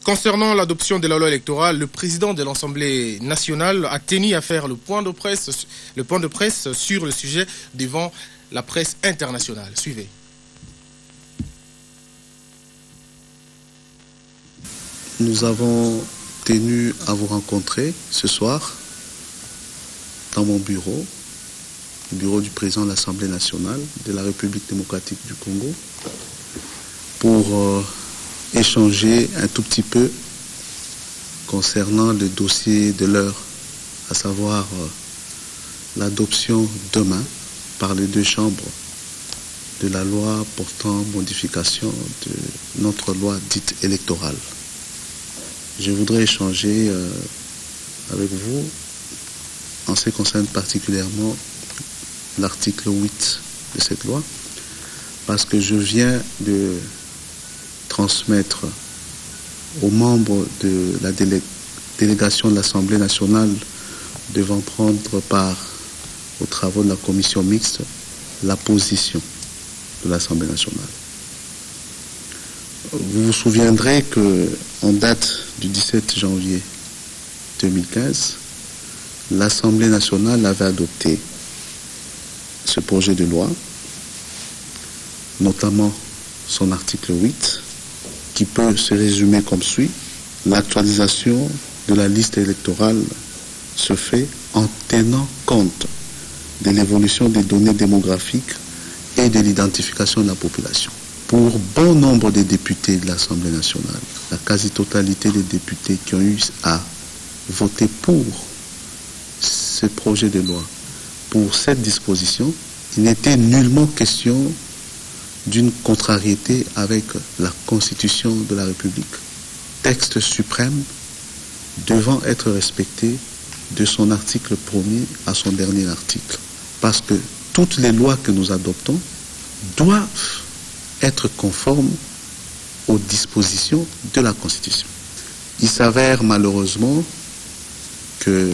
Concernant l'adoption de la loi électorale, le président de l'Assemblée nationale a tenu à faire le point de presse sur le sujet devant la presse internationale. Suivez. Nous avons tenu à vous rencontrer ce soir dans mon bureau, le bureau du président de l'Assemblée nationale de la République démocratique du Congo, pour échanger un tout petit peu concernant le dossier de l'heure, à savoir l'adoption demain par les deux chambres de la loi portant modification de notre loi dite électorale. Je voudrais échanger avec vous en ce qui concerne particulièrement l'article 8 de cette loi, parce que je viens de transmettre aux membres de la délégation de l'Assemblée nationale devant prendre part aux travaux de la commission mixte la position de l'Assemblée nationale. Vous vous souviendrez qu'en date du 17 janvier 2015, l'Assemblée nationale avait adopté ce projet de loi, notamment son article 8, qui peut se résumer comme suit. L'actualisation de la liste électorale se fait en tenant compte de l'évolution des données démographiques et de l'identification de la population. Pour bon nombre des députés de l'Assemblée nationale, la quasi-totalité des députés qui ont eu à voter pour ce projet de loi, pour cette disposition, il n'était nullement question d'une contrariété avec la Constitution de la République, texte suprême devant être respecté de son article 1er à son dernier article. Parce que toutes les lois que nous adoptons doivent être conformes aux dispositions de la Constitution. Il s'avère malheureusement que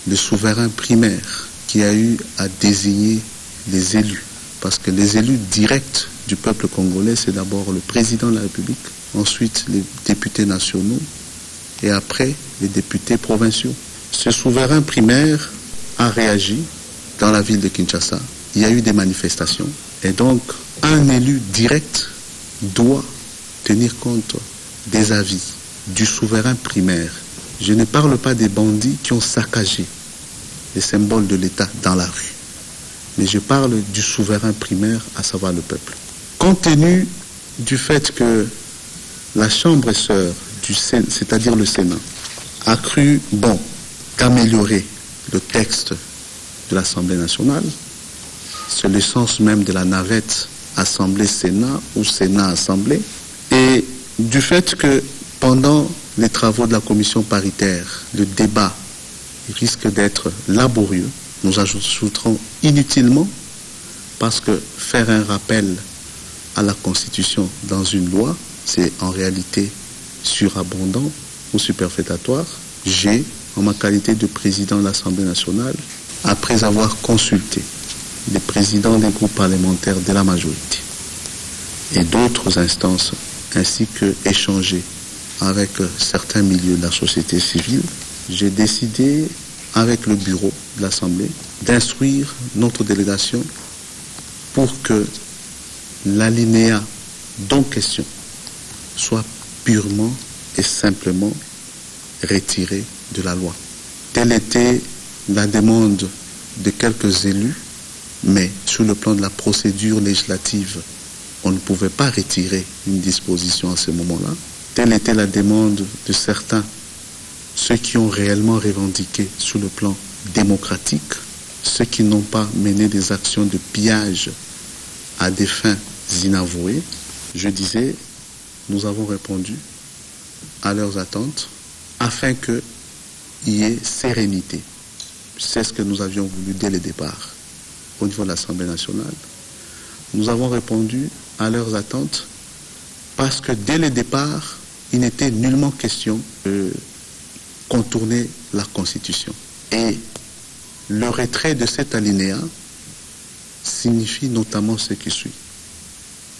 le souverain primaire qui a eu à désigner les élus, parce que les élus directs du peuple congolais, c'est d'abord le président de la République, ensuite les députés nationaux et après les députés provinciaux. Ce souverain primaire a réagi dans la ville de Kinshasa. Il y a eu des manifestations et donc un élu direct doit tenir compte des avis du souverain primaire. Je ne parle pas des bandits qui ont saccagé les symboles de l'État dans la rue, mais je parle du souverain primaire, à savoir le peuple. Compte tenu du fait que la chambre sœur du Sénat, c'est-à-dire le Sénat, a cru bon d'améliorer le texte de l'Assemblée nationale, c'est le sens même de la navette Assemblée-Sénat ou Sénat-Assemblée, et du fait que pendant les travaux de la commission paritaire, le débat risque d'être laborieux, nous ajouterons inutilement, parce que faire un rappel à la Constitution dans une loi, c'est en réalité surabondant ou superfétatoire. J'ai, en ma qualité de président de l'Assemblée nationale, après avoir consulté les présidents des groupes parlementaires de la majorité et d'autres instances, ainsi que échanger avec certains milieux de la société civile, j'ai décidé, avec le bureau de l'Assemblée, d'instruire notre délégation pour que l'alinéa dont question soit purement et simplement retiré de la loi. Telle était la demande de quelques élus, mais sur le plan de la procédure législative, on ne pouvait pas retirer une disposition à ce moment-là. Telle était la demande de certains, ceux qui ont réellement revendiqué sur le plan démocratique, ceux qui n'ont pas mené des actions de pillage à des fins inavouées. Je disais, nous avons répondu à leurs attentes afin qu'il y ait sérénité. C'est ce que nous avions voulu dès le départ au niveau de l'Assemblée nationale. Nous avons répondu à leurs attentes parce que dès le départ, il n'était nullement question de contourner la Constitution. Et le retrait de cet alinéa signifie notamment ce qui suit.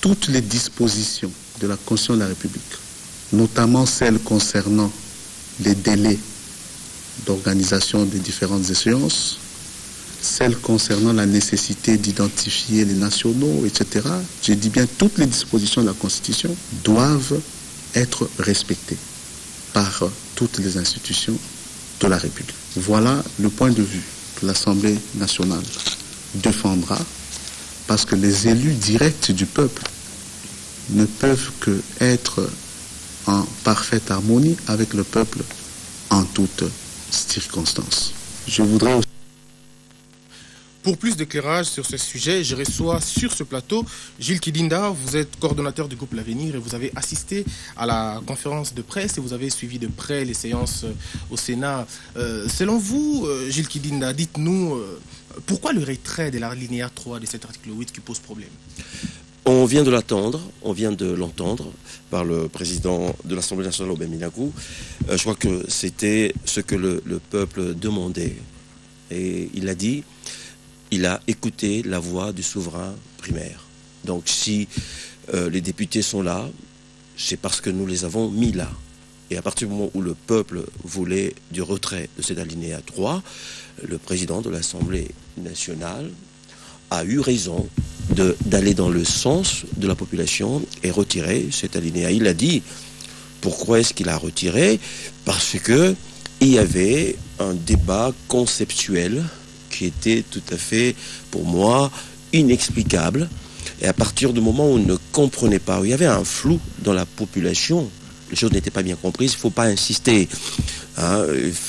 Toutes les dispositions de la Constitution de la République notamment celles concernant les délais d'organisation des différentes échéances, celles concernant la nécessité d'identifier les nationaux, etc. Je dis bien toutes les dispositions de la Constitution doivent être respectées par toutes les institutions de la République. Voilà le point de vue que l'Assemblée nationale défendra, parce que les élus directs du peuple ne peuvent que être en parfaite harmonie avec le peuple en toutes circonstances. Je voudrais aussi... Pour plus d'éclairage sur ce sujet, je reçois sur ce plateau Gilles Kidinda. Vous êtes coordonnateur du groupe L'Avenir et vous avez assisté à la conférence de presse et vous avez suivi de près les séances au Sénat. Selon vous, Gilles Kidinda, dites-nous pourquoi le retrait de l'alinéa 3 de cet article 8 qui pose problème? On vient de l'entendre par le président de l'Assemblée nationale, Aubin Minakou. Je crois que c'était ce que le peuple demandait. Et il a dit, il a écouté la voix du souverain primaire. Donc si les députés sont là, c'est parce que nous les avons mis là. Et à partir du moment où le peuple voulait du retrait de cet alinéa 3, le président de l'Assemblée nationale a eu raison d'aller dans le sens de la population et retirer cet alinéa. Il a dit, pourquoi est-ce qu'il a retiré? Parce que il y avait un débat conceptuel qui était tout à fait, pour moi, inexplicable. Et à partir du moment où on ne comprenait pas, où il y avait un flou dans la population, les choses n'étaient pas bien comprises, il ne faut pas insister. Hein,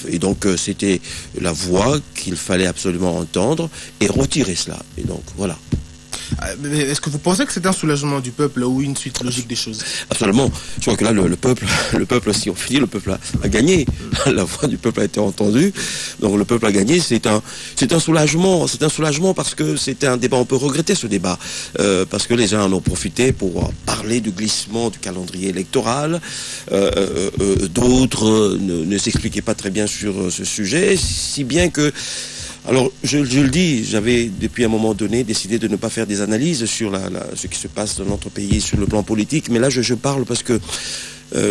et donc c'était la voix qu'il fallait absolument entendre et retirer cela. Et donc voilà. Est-ce que vous pensez que c'est un soulagement du peuple ou une suite logique des choses? Absolument. Je crois que là, le peuple, si on finit, le peuple a gagné. La voix du peuple a été entendue. Donc le peuple a gagné. C'est un soulagement. C'est un soulagement parce que c'était un débat. On peut regretter ce débat parce que les uns en ont profité pour parler du glissement du calendrier électoral. D'autres ne s'expliquaient pas très bien sur ce sujet, si bien que alors, je le dis, j'avais depuis un moment donné décidé de ne pas faire des analyses sur ce qui se passe dans notre pays sur le plan politique, mais là je parle parce que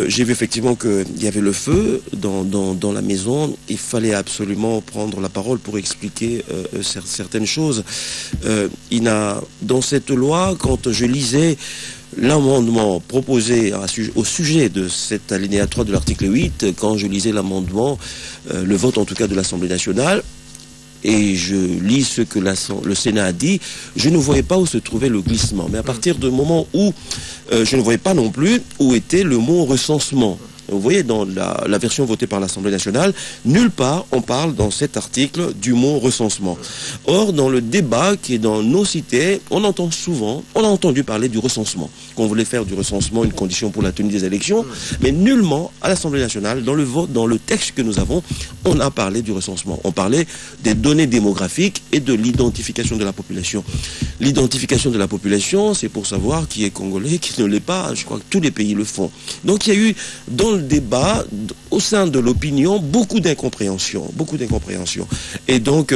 j'ai vu effectivement qu'il y avait le feu dans la maison. Il fallait absolument prendre la parole pour expliquer certaines choses. Dans cette loi, quand je lisais l'amendement proposé au sujet de cet alinéa 3 de l'article 8, quand je lisais l'amendement, le vote en tout cas de l'Assemblée nationale, et je lis ce que le Sénat a dit, je ne voyais pas où se trouvait le glissement. Mais à partir du moment où je ne voyais pas non plus où était le mot recensement. Vous voyez, dans la version votée par l'Assemblée nationale, nulle part on parle dans cet article du mot recensement. Or, dans le débat qui est dans nos cités, on a entendu parler du recensement, qu'on voulait faire du recensement une condition pour la tenue des élections, mais nullement à l'Assemblée nationale, dans le vote, dans le texte que nous avons, on a parlé du recensement. On parlait des données démographiques et de l'identification de la population. L'identification de la population, c'est pour savoir qui est congolais, qui ne l'est pas. Je crois que tous les pays le font. Donc il y a eu dans le débat, au sein de l'opinion, beaucoup d'incompréhension. Et donc,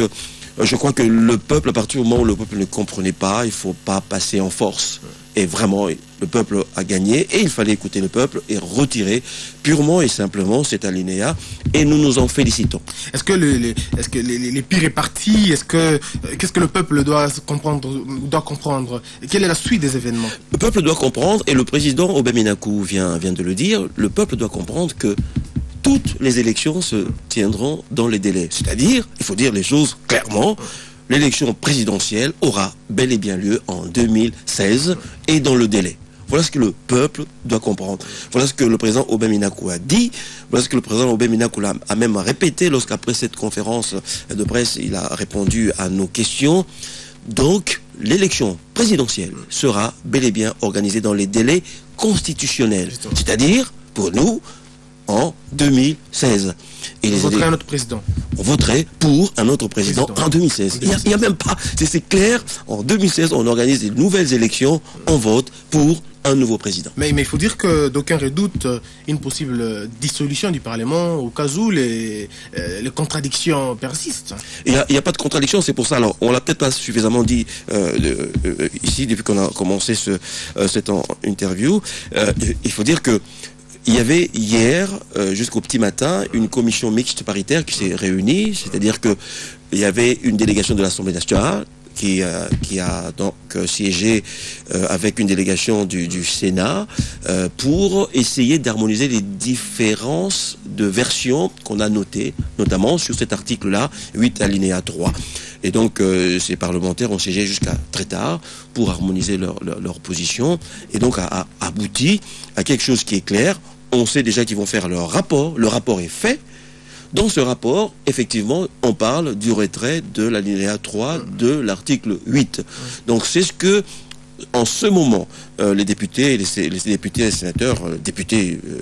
je crois que le peuple, à partir du moment où le peuple ne comprenait pas, il ne faut pas passer en force. Et vraiment, le peuple a gagné et il fallait écouter le peuple et retirer purement et simplement cet alinéa. Et nous nous en félicitons. Est-ce que les pires est parti? Qu'est-ce que le peuple doit comprendre? Quelle est la suite des événements? Le peuple doit comprendre, et le président Aubin Minakou vient de le dire, le peuple doit comprendre que toutes les élections se tiendront dans les délais. C'est-à-dire, il faut dire les choses clairement, l'élection présidentielle aura bel et bien lieu en 2016 et dans le délai. Voilà ce que le peuple doit comprendre. Voilà ce que le président Aubin Minakou a dit. Voilà ce que le président Aubin Minakou a même répété lorsqu'après cette conférence de presse, il a répondu à nos questions. Donc, l'élection présidentielle sera bel et bien organisée dans les délais constitutionnels. C'est-à-dire, pour nous, en 2016. Et on voterait un autre président. On voterait pour un autre président en 2016. Il n'y a même pas, c'est clair, en 2016, on organise des nouvelles élections, on vote pour un nouveau président. Mais il faut dire que d'aucuns redoutent une possible dissolution du Parlement au cas où les contradictions persistent. Il n'y a pas de contradiction, c'est pour ça. Alors, on l'a peut-être pas suffisamment dit ici, depuis qu'on a commencé cette interview. Il faut dire que Il y avait hier, jusqu'au petit matin, une commission mixte paritaire qui s'est réunie, c'est-à-dire que il y avait une délégation de l'Assemblée nationale qui a donc siégé avec une délégation du Sénat pour essayer d'harmoniser les différences de versions qu'on a notées, notamment sur cet article-là, 8 alinéa 3. Et donc, ces parlementaires ont siégé jusqu'à très tard pour harmoniser leur position et donc a abouti à quelque chose qui est clair. On sait déjà qu'ils vont faire leur rapport. Le rapport est fait. Dans ce rapport, effectivement, on parle du retrait de l'alinéa 3 de l'article 8. Donc, c'est ce que, en ce moment, les députés, les députés et les sénateurs,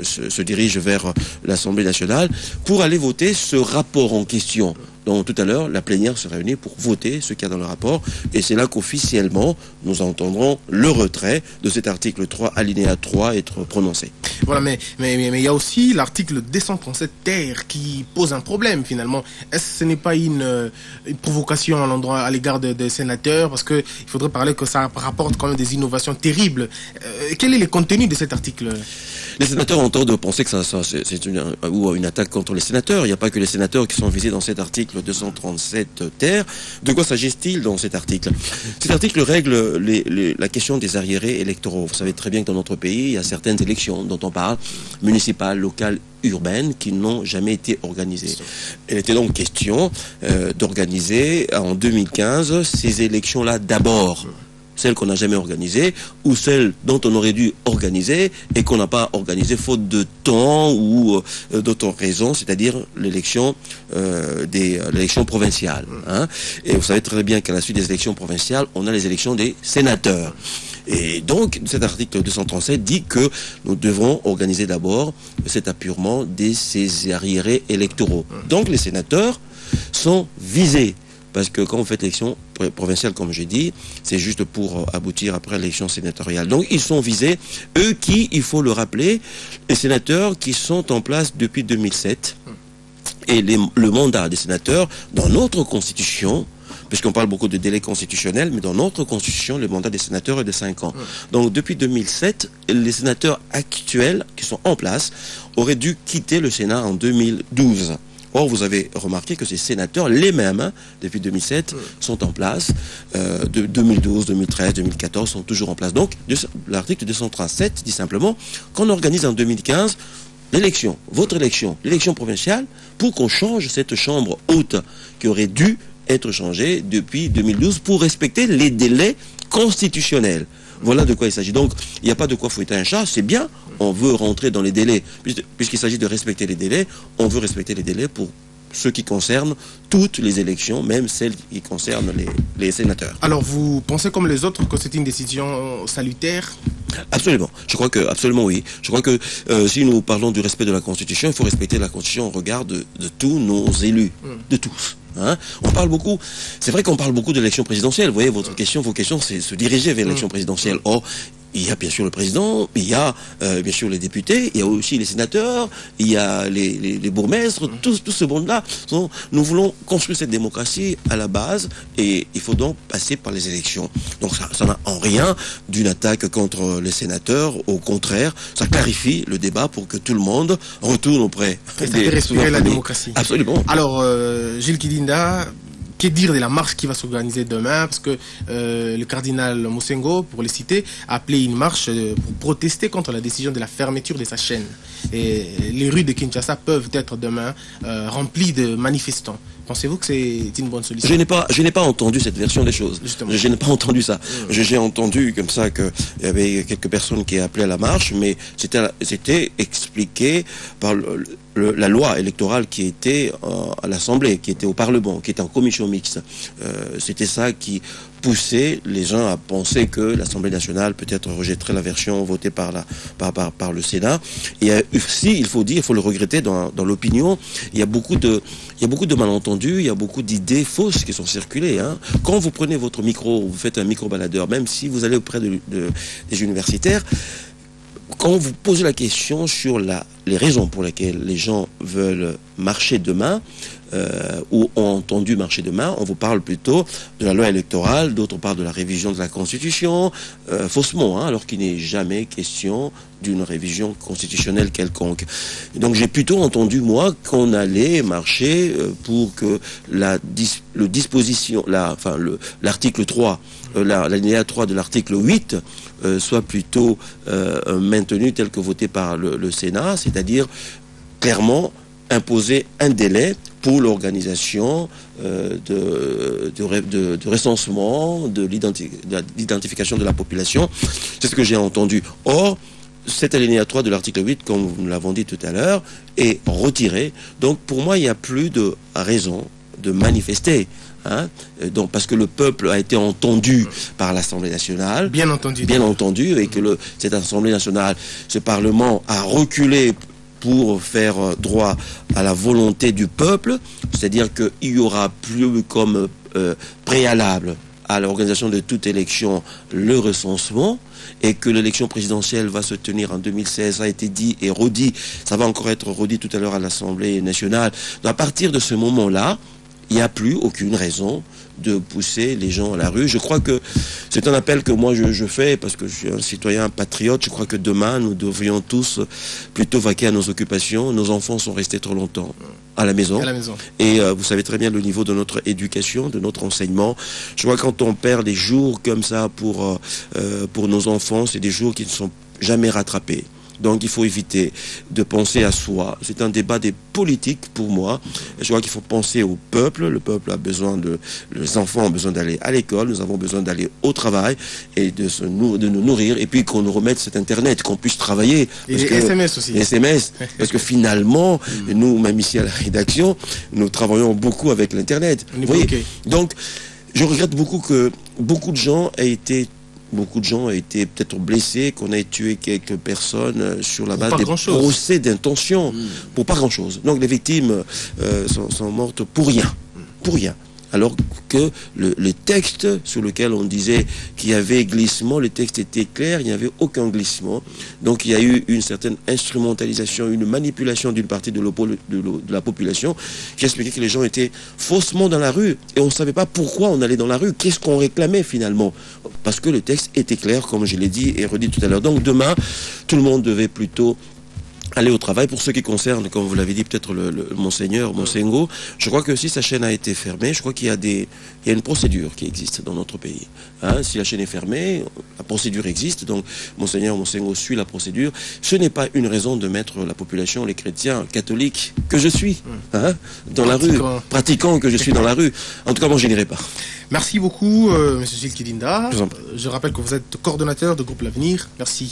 se dirigent vers l'Assemblée nationale pour aller voter ce rapport en question. Donc tout à l'heure, la plénière se réunit pour voter ce qu'il y a dans le rapport. Et c'est là qu'officiellement, nous entendrons le retrait de cet article 3, alinéa 3, être prononcé. Voilà, mais il y a aussi l'article 237 ter qui pose un problème finalement. Est-ce que ce n'est pas une provocation à l'égard des sénateurs? Parce qu'il faudrait parler que ça rapporte quand même des innovations terribles. Quel est le contenu de cet article? Les sénateurs ont tort de penser que c'est une attaque contre les sénateurs. Il n'y a pas que les sénateurs qui sont visés dans cet article 237 ter. De quoi s'agit-il dans cet article? Cet article règle la question des arriérés électoraux. Vous savez très bien que dans notre pays, il y a certaines élections dont on parle, municipales, locales, urbaines, qui n'ont jamais été organisées. Il était donc question d'organiser en 2015 ces élections-là d'abord. Celles qu'on n'a jamais organisées, ou celles dont on aurait dû organiser et qu'on n'a pas organisé faute de temps ou d'autres raisons, c'est-à-dire l'élection l'élection provinciale. Hein. Et vous savez très bien qu'à la suite des élections provinciales, on a les élections des sénateurs. Et donc, cet article 237 dit que nous devrons organiser d'abord cet apurement de ces arriérés électoraux. Donc, les sénateurs sont visés. Parce que quand vous faites l'élection provinciale, comme j'ai dit, c'est juste pour aboutir après l'élection sénatoriale. Donc, ils sont visés, eux qui, il faut le rappeler, les sénateurs qui sont en place depuis 2007. Et le mandat des sénateurs, dans notre constitution, puisqu'on parle beaucoup de délai constitutionnel, mais dans notre constitution, le mandat des sénateurs est de 5 ans. Donc, depuis 2007, les sénateurs actuels qui sont en place auraient dû quitter le Sénat en 2012. Or, vous avez remarqué que ces sénateurs, les mêmes, depuis 2007, sont en place. De 2012, 2013, 2014, sont toujours en place. Donc, l'article 237 dit simplement qu'on organise en 2015 l'élection, votre élection, l'élection provinciale, pour qu'on change cette chambre haute qui aurait dû être changée depuis 2012 pour respecter les délais constitutionnels. Voilà de quoi il s'agit. Donc, il n'y a pas de quoi fouetter un chat, c'est bien. On veut rentrer dans les délais. Puisqu'il s'agit de respecter les délais, on veut respecter les délais pour ce qui concerne toutes les élections, même celles qui concernent les sénateurs. Alors, vous pensez comme les autres que c'est une décision salutaire? Absolument. Je crois que, absolument oui. Je crois que si nous parlons du respect de la Constitution, il faut respecter la Constitution au regard de tous nos élus, de tous. Hein? On parle beaucoup, c'est vrai qu'on parle beaucoup de l'élection présidentielle. Vous voyez, vos questions, c'est se diriger vers l'élection présidentielle. Or, il y a bien sûr le président, il y a bien sûr les députés, il y a aussi les sénateurs, il y a les bourgmestres, tout ce monde-là. Nous voulons construire cette démocratie à la base et il faut donc passer par les élections. Donc ça n'a en rien d'une attaque contre les sénateurs, au contraire, ça clarifie le débat pour que tout le monde retourne auprès des respirer la démocratie. Absolument. Alors, Gilles Kidinda, que dire de la marche qui va s'organiser demain? Parce que le cardinal Moussengo, pour le citer, a appelé une marche pour protester contre la décision de la fermeture de sa chaîne. Et les rues de Kinshasa peuvent être demain remplies de manifestants. Pensez-vous que c'est une bonne solution? Je n'ai pas entendu cette version des choses. Justement. Je n'ai pas entendu ça. J'ai entendu comme ça qu'il y avait quelques personnes qui appelaient à la marche, mais c'était expliqué par la loi électorale qui était à l'Assemblée, qui était au Parlement, qui était en commission mixte. C'était ça qui poussait les gens à penser que l'Assemblée nationale peut-être rejetterait la version votée par le Sénat. Et aussi, il faut le regretter dans l'opinion, il y a beaucoup de malentendus, il y a beaucoup d'idées fausses qui sont circulées. Hein. Quand vous prenez votre micro, vous faites un micro-baladeur, même si vous allez auprès des universitaires, quand vous posez la question sur les raisons pour lesquelles les gens veulent marcher demain, ou ont entendu marcher demain, on vous parle plutôt de la loi électorale, d'autres parlent de la révision de la Constitution, faussement, hein, alors qu'il n'est jamais question d'une révision constitutionnelle quelconque. Et donc j'ai plutôt entendu, moi, qu'on allait marcher pour que l'article 3, l'alinéa 3 de l'article 8 soit plutôt maintenu tel que voté par le Sénat, c'est-à-dire clairement imposer un délai pour l'organisation de recensement, de l'identification de la population. C'est ce que j'ai entendu. Or, cet alinéa 3 de l'article 8, comme nous l'avons dit tout à l'heure, est retiré. Donc, pour moi, il n'y a plus de raison de manifester. Hein, donc parce que le peuple a été entendu par l'Assemblée nationale, bien entendu, et que cette Assemblée nationale, ce Parlement a reculé pour faire droit à la volonté du peuple, c'est-à-dire qu'il y aura plus comme préalable à l'organisation de toute élection le recensement, et que l'élection présidentielle va se tenir en 2016, ça a été dit et redit, ça va encore être redit tout à l'heure à l'Assemblée nationale. Donc à partir de ce moment-là, il n'y a plus aucune raison de pousser les gens à la rue. Je crois que c'est un appel que moi je fais parce que je suis un citoyen patriote. Je crois que demain, nous devrions tous plutôt vaquer à nos occupations. Nos enfants sont restés trop longtemps à la maison. Et vous savez très bien le niveau de notre éducation, de notre enseignement. Je crois que quand on perd des jours comme ça pour nos enfants, c'est des jours qui ne sont jamais rattrapés. Donc il faut éviter de penser à soi. C'est un débat des politiques pour moi. Je crois qu'il faut penser au peuple. Le peuple a besoin les enfants ont besoin d'aller à l'école. Nous avons besoin d'aller au travail et de nous nourrir. Et puis qu'on nous remette cet Internet, qu'on puisse travailler. Et les SMS aussi. Les SMS. Parce que finalement, nous, même ici à la rédaction, nous travaillons beaucoup avec l'Internet. Vous voyez ? Donc, je regrette beaucoup que beaucoup de gens aient été peut-être blessés, qu'on ait tué quelques personnes sur la base des procès d'intention, pour pas grand-chose. Donc les victimes sont mortes pour rien. Pour rien. Alors que le texte sur lequel on disait qu'il y avait glissement, le texte était clair, il n'y avait aucun glissement. Donc il y a eu une certaine instrumentalisation, une manipulation d'une partie de la population qui expliquait que les gens étaient faussement dans la rue. Et on ne savait pas pourquoi on allait dans la rue, qu'est-ce qu'on réclamait finalement. Parce que le texte était clair, comme je l'ai dit et redit tout à l'heure. Donc demain, tout le monde devait plutôt aller au travail. Pour ce qui concerne, comme vous l'avez dit, peut-être Monseigneur Monsengo, je crois que si sa chaîne a été fermée, je crois qu'il y a une procédure qui existe dans notre pays. Hein, si la chaîne est fermée, la procédure existe, donc Monseigneur Monsengo suit la procédure. Ce n'est pas une raison de mettre la population, les chrétiens catholiques que je suis, hein, dans la rue, pratiquant que je suis dans la rue. En tout cas, moi, je n'irai pas. Merci beaucoup, M. Gilles Kidinda. Je rappelle que vous êtes coordonnateur de Groupe L'Avenir. Merci.